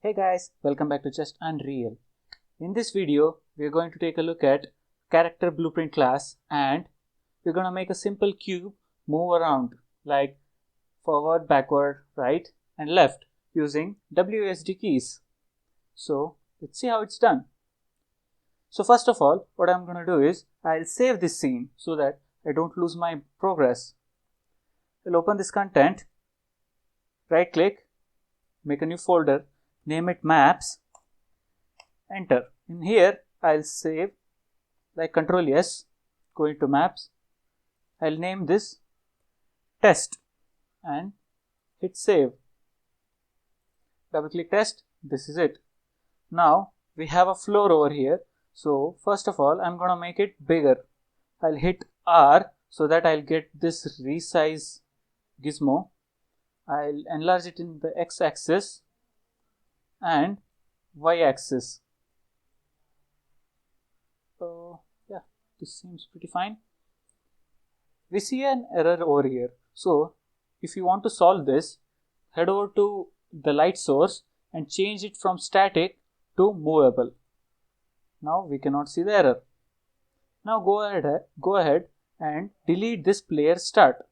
Hey guys, welcome back to Just Unreal. In this video, we're going to take a look at character blueprint class and we're going to make a simple cube move around like forward, backward, right and left using WASD keys. So let's see how it's done. So first of all, what I'm going to do is I'll save this scene so that I don't lose my progress. I'll open this content, right click, make a new folder, name it maps, enter. In here I'll save like Control S, go into maps, I'll name this test and hit save. Double click test, this is it. Now we have a floor over here, so first of all I'm gonna make it bigger. I'll hit R so that I'll get this resize gizmo. I'll enlarge it in the X axis and Y axis. So yeah, this seems pretty fine. We see an error over here. So if you want to solve this, head over to the light source and change it from static to movable. Now we cannot see the error. Now go ahead and delete this player start.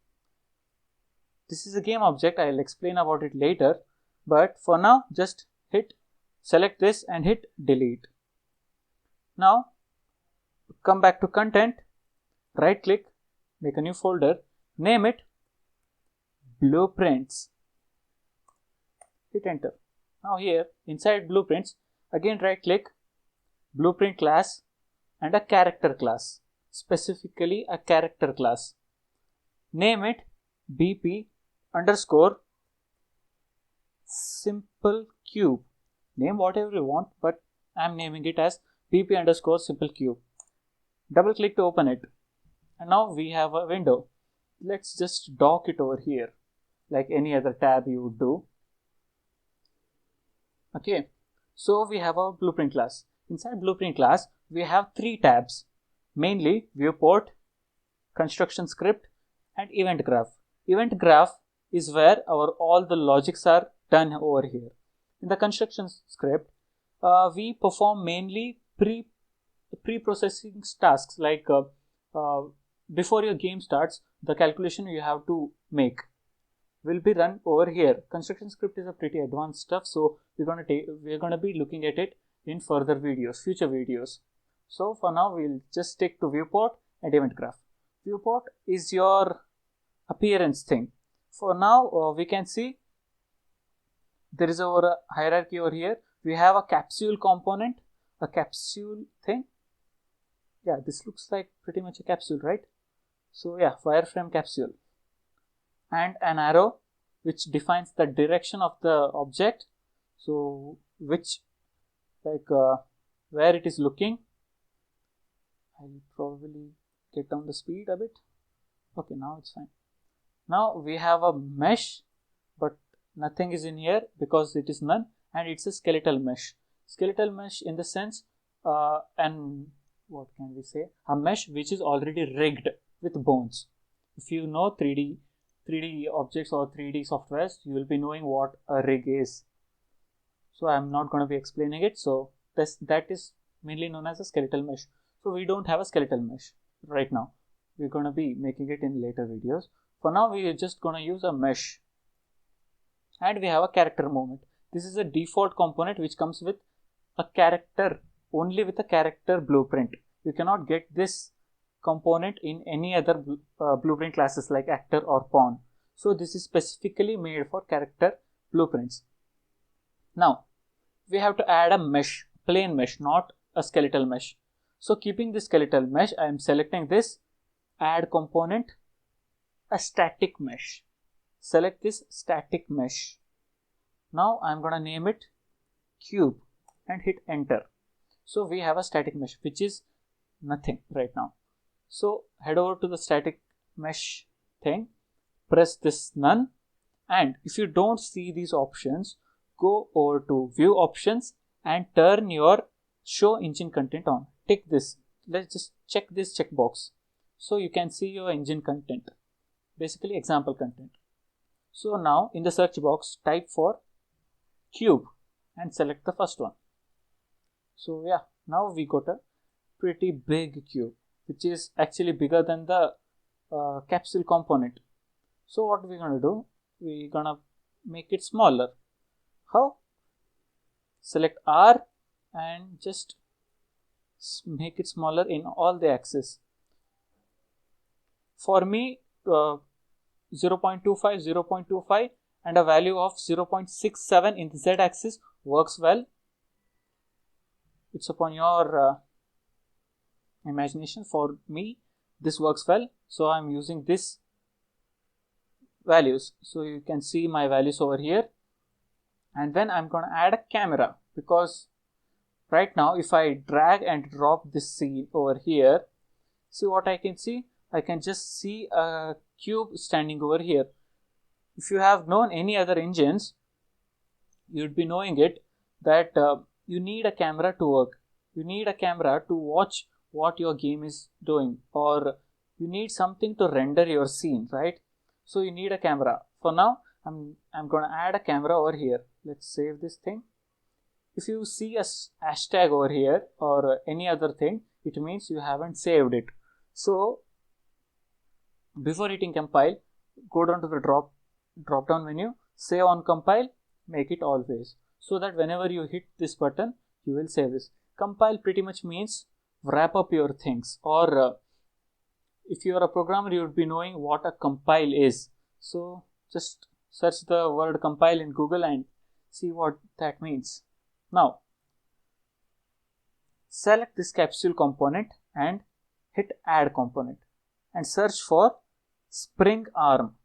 This is a game object, I'll explain about it later, but for now just select this and hit delete. Now come back to content, right click, make a new folder, name it blueprints, hit enter. Now here inside blueprints, again right click, blueprint class and a character class, specifically a character class. Name it BP underscore simple cube. Name whatever you want, but I'm naming it as BP underscore simple cube. Double click to open it. And now we have a window. Let's just dock it over here like any other tab you would do. Okay, so we have our blueprint class. Inside blueprint class, we have three tabs, mainly viewport, construction script and event graph. Event graph is where all the logics are done over here. In the construction script, we perform mainly pre-processing tasks like before your game starts, the calculation you have to make will be run over here. Construction script is a pretty advanced stuff, so we're gonna be looking at it in future videos. So for now we'll just stick to viewport and event graph. Viewport is your appearance thing. For now we can see there is a hierarchy over here. We have a capsule component, a capsule thing. Yeah, this looks like pretty much a capsule, right? So yeah, wireframe capsule and an arrow which defines the direction of the object, so which where it is looking. I'll probably get down the speed a bit. Okay, now it's fine. Now we have a mesh, but nothing is in here because it is none, and it's a skeletal mesh. Skeletal mesh in the sense and what can we say, a mesh which is already rigged with bones. If you know 3D objects or 3D softwares, you will be knowing what a rig is. So I'm not going to be explaining it. So that is mainly known as a skeletal mesh. So we don't have a skeletal mesh right now. We're going to be making it in later videos. For now, we are just going to use a mesh. And we have a character movement. This is a default component which comes with a character, only with a character blueprint. You cannot get this component in any other blueprint classes like actor or pawn. So this is specifically made for character blueprints. Now we have to add a mesh, plain mesh, not a skeletal mesh. So keeping the skeletal mesh, I am selecting this, add component, a static mesh. Select this static mesh. Now I'm gonna name it cube and hit enter. So we have a static mesh which is nothing right now. So head over to the static mesh thing, press this none, and if you don't see these options, go over to view options and turn your show engine content on. Tick this. Let's just check this checkbox so you can see your engine content, basically example content. So now in the search box type for cube and select the first one. So yeah, now we got a pretty big cube, which is actually bigger than the capsule component. So what we're gonna do, we're gonna make it smaller. How? Select R and just make it smaller in all the axes. For me, 0.25, 0.25 and a value of 0.67 in the Z axis works well. It's upon your imagination. For me, this works well, so I'm using this values. So you can see my values over here, and then I'm going to add a camera, because right now if I drag and drop this scene over here, see what I can see? I can just see a cube standing over here. If you have known any other engines, you'd be knowing it that you need a camera to work. You need a camera to watch what your game is doing, or you need something to render your scene, right? So you need a camera. For now, I'm going to add a camera over here. Let's save this thing. If you see a hashtag over here or any other thing, it means you haven't saved it. So before hitting compile, go down to the drop down menu, save on compile, make it always, so that whenever you hit this button, you will save this. Compile pretty much means wrap up your things, or if you are a programmer, you would be knowing what a compile is. So just search the word compile in Google and see what that means. Now select this capsule component and hit add component and search for spring arm.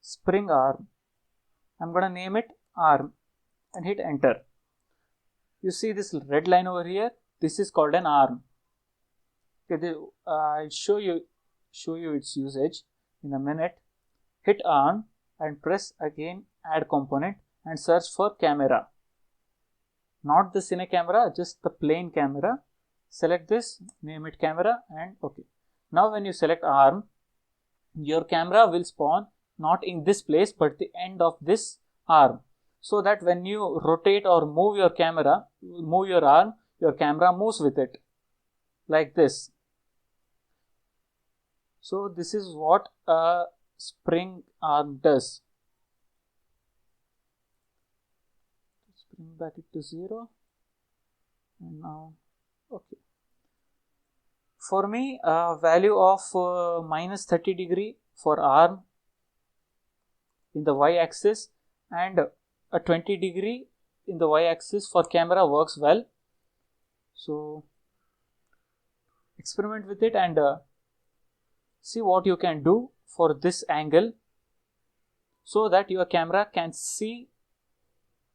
Spring arm. I'm gonna name it arm and hit enter. You see this red line over here? This is called an arm. Okay, I'll show you its usage in a minute. Hit arm and press again add component and search for camera. Not the cine camera, just the plain camera. Select this, name it camera, and okay. Now when you select arm, your camera will spawn not in this place but the end of this arm, so that when you rotate or move your arm, your camera moves with it like this. So this is what a spring arm does. Let's bring back it to 0, and now okay. For me, a value of minus 30 degree for arm in the y-axis and a 20 degree in the y-axis for camera works well. So experiment with it and see what you can do for this angle, so that your camera can see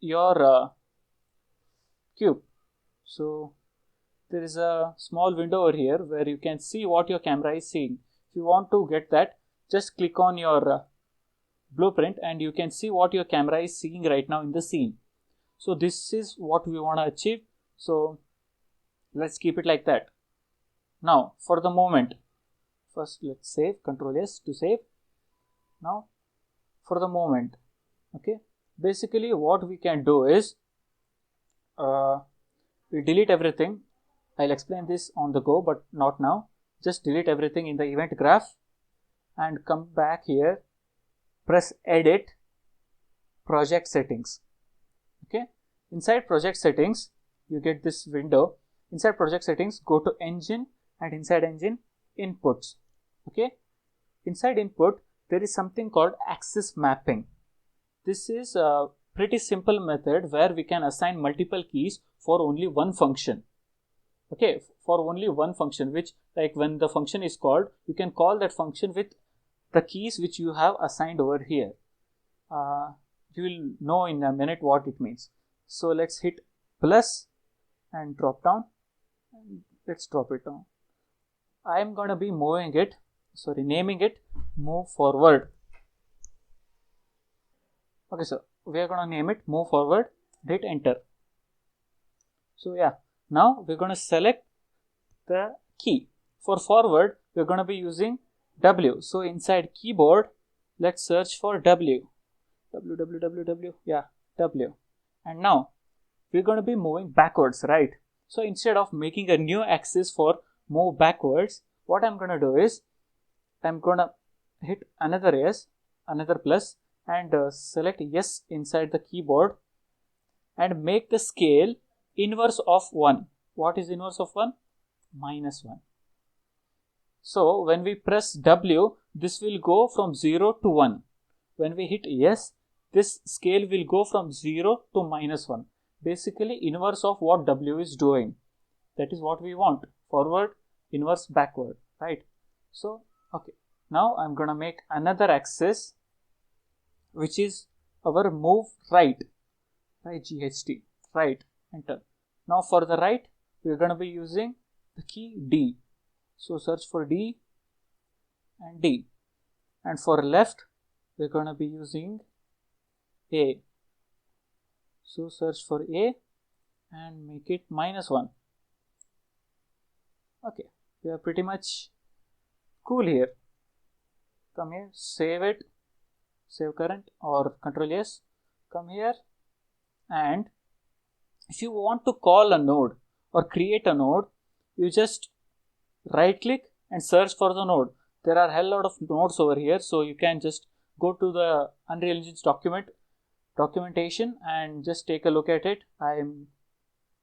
your cube. So there is a small window over here where you can see what your camera is seeing. If you want to get that, just click on your blueprint and you can see what your camera is seeing right now in the scene. So this is what we want to achieve. So let's keep it like that. Now for the moment, first let's save, Ctrl S to save. Now for the moment, okay, basically what we can do is we delete everything. I'll explain this on the go, but not now. Just delete everything in the event graph and come back here, press edit, project settings. Okay, inside project settings you get this window. Inside project settings, go to engine and inside engine, inputs. Okay, inside input there is something called axis mapping. This is a pretty simple method where we can assign multiple keys for only one function. Okay, for only one function, which, like, when the function is called, you can call that function with the keys which you have assigned over here. You will know in a minute what it means. So let's hit plus and drop down, and let's drop it down. I am going to be naming it move forward. Okay, so we are going to name it move forward, hit enter. So yeah, now we're going to select the key. For forward, we're going to be using W. So inside keyboard, let's search for W. W, yeah, W. And now we're going to be moving backwards, right? So instead of making a new axis for move backwards, what I'm going to do is I'm going to hit another S, another plus, and select yes inside the keyboard and make the scale inverse of 1. What is inverse of 1? -1. So when we press W, this will go from 0 to 1. When we hit yes, this scale will go from 0 to -1. Basically inverse of what W is doing. That is what we want. Forward, inverse, backward, right? So, okay. Now I'm gonna make another axis, which is our move right, GHT, right, enter. Now for the right, we're gonna be using the key D. So search for D and D. And for left, we're gonna be using A. So search for A and make it -1. Okay, we are pretty much cool here. Come here, save it, save current or Control S. Come here, and if you want to call a node or create a node, you just right click and search for the node. There are a hell lot of nodes over here, so you can just go to the Unreal Engine's documentation and just take a look at it.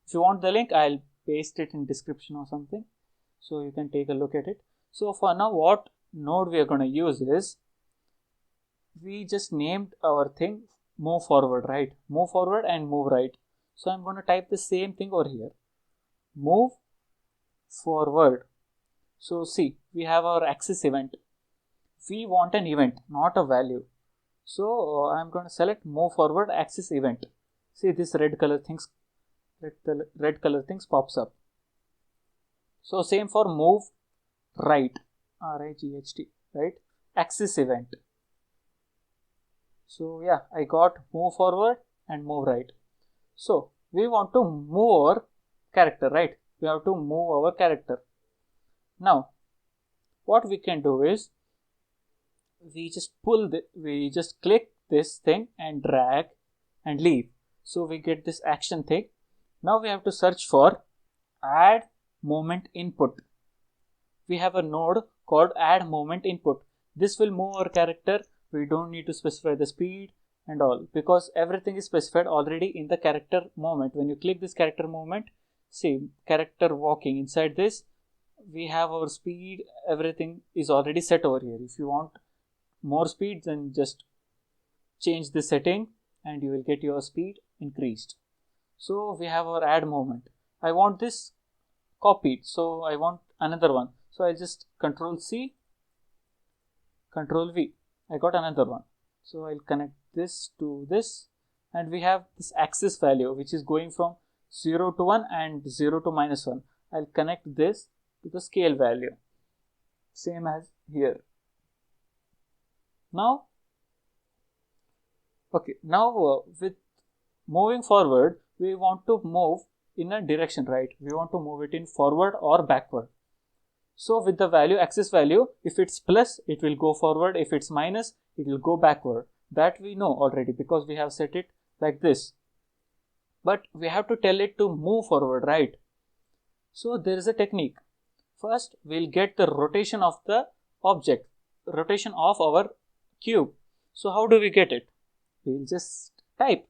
If you want the link, I'll paste it in description or something, so you can take a look at it. So for now, what node we are going to use is, we just named our thing move forward, right? Move forward and move right. So I'm going to type the same thing over here, move forward. So see, we have our axis event. We want an event, not a value. So I'm going to select move forward axis event. See, this red color things pops up. So same for move right, RIGHT, right? Axis event. So yeah, I got move forward and move right. So we want to move our character, right? We have to move our character. Now, what we can do is, we just click this thing and drag and leave. So we get this action thing. Now we have to search for add moment input. We have a node called add moment input. This will move our character. We don't need to specify the speed and all, because everything is specified already in the character movement. When you click this character movement, see, character walking, inside this we have our speed, everything is already set over here. If you want more speed, then just change the setting and you will get your speed increased. So we have our add movement. I want this copied, so I want another one. So I just Control C, Control V. I got another one. So I'll connect this to this, and we have this axis value which is going from 0 to 1 and 0 to -1. I'll connect this to the scale value, same as here. Now, okay, with moving forward, we want to move in a direction, right? We want to move it in forward or backward. So with the value, axis value, if it's plus, it will go forward. If it's minus, it will go backward. That we know already because we have set it like this. But we have to tell it to move forward, right? So there is a technique. First, we'll get the rotation of the object, rotation of our cube. So how do we get it? We'll just type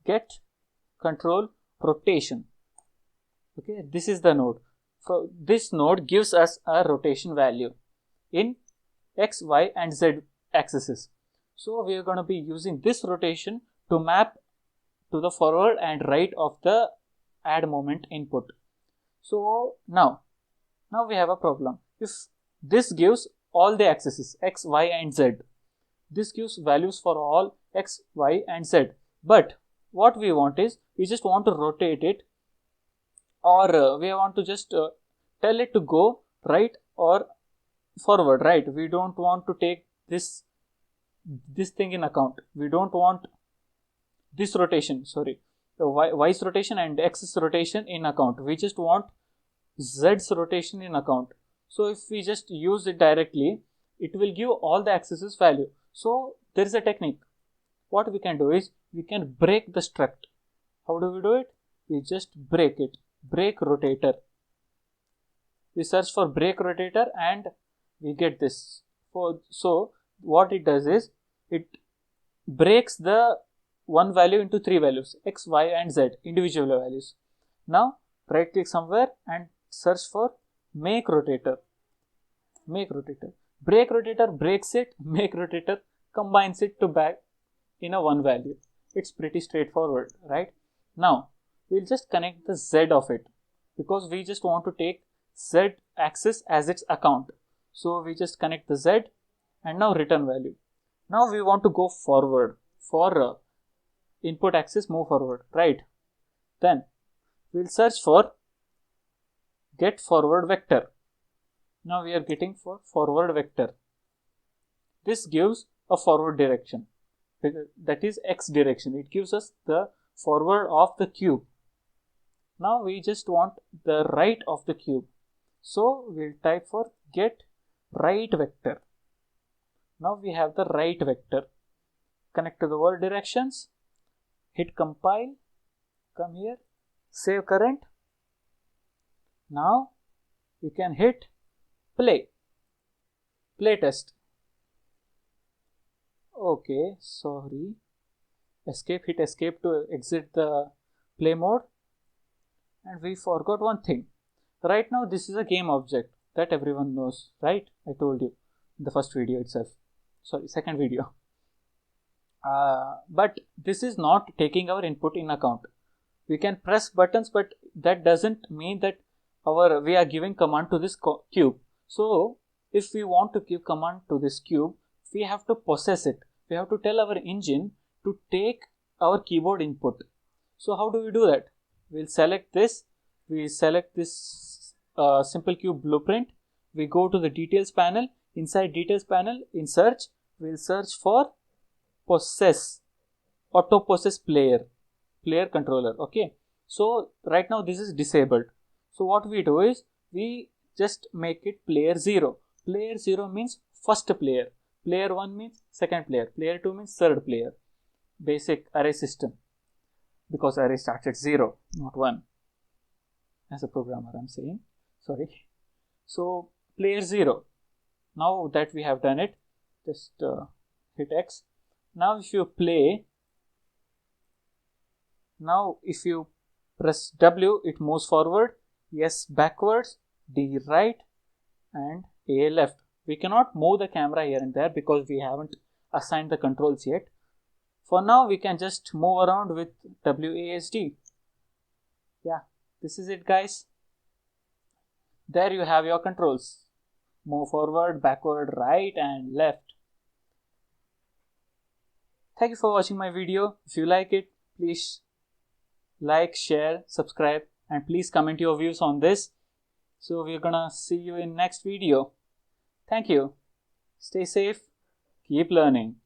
get control rotation. Okay, this is the node. So this node gives us a rotation value in X, Y and Z axes. So we are going to be using this rotation to map to the forward and right of the add moment input. So now we have a problem. If this gives all the axes X, Y and Z, this gives values for all X, Y and Z. But what we want is, we just want to rotate it, or we want to just tell it to go right or forward, right? We don't want to take this thing in account. We don't want this rotation, sorry, the Y's rotation and X's rotation in account. We just want Z's rotation in account. So if we just use it directly, it will give all the axes value. So there is a technique. What we can do is, we can break the struct. How do we do it? We just break it. Break rotator. We search for break rotator and we get this. So what it does is it breaks the one value into three values, x, y and z, individual values. Now right click somewhere and search for make rotator. Make rotator. Break rotator breaks it, make rotator combines it to back in a one value. It's pretty straightforward, right? Now we'll just connect the z of it because we just want to take z axis as its account. So we just connect the z and now return value. Now we want to go forward for input axis, move forward, right? Then we'll search for get forward vector. Now we are getting for forward vector. This gives a forward direction, that is x direction. It gives us the forward of the cube. Now we just want the right of the cube. So we'll type for get right vector. Now we have the right vector. Connect to the word directions. Hit compile. Come here. Save current. Now you can hit play. Play test. Okay, sorry. Escape, hit escape to exit the play mode. And we forgot one thing. Right now this is a game object that everyone knows, right? I told you in the first video itself. Sorry, second video. But this is not taking our input in account. We can press buttons, but that doesn't mean that we are giving command to this cube. So if we want to give command to this cube, we have to possess it. We have to tell our engine to take our keyboard input. So how do we do that? We'll select this. We select this simple cube blueprint. We go to the details panel. Inside details panel, in search, we'll search for possess, auto possess player controller. Okay. So right now this is disabled. So what we do is we just make it player 0. Player 0 means first player. Player 1 means second player. Player 2 means third player. Basic array system. Because array starts at 0, not 1. As a programmer, I'm saying. Sorry. So player 0. Now that we have done it, just hit X. Now if you play, now if you press W, it moves forward, S backwards, D right and A left. We cannot move the camera here and there because we haven't assigned the controls yet. For now, we can just move around with WASD. Yeah, this is it, guys. There you have your controls. Move forward, backward, right and left. Thank you for watching my video. If you like it, please like, share, subscribe and please comment your views on this. So we're gonna see you in next video. Thank you. Stay safe. Keep learning.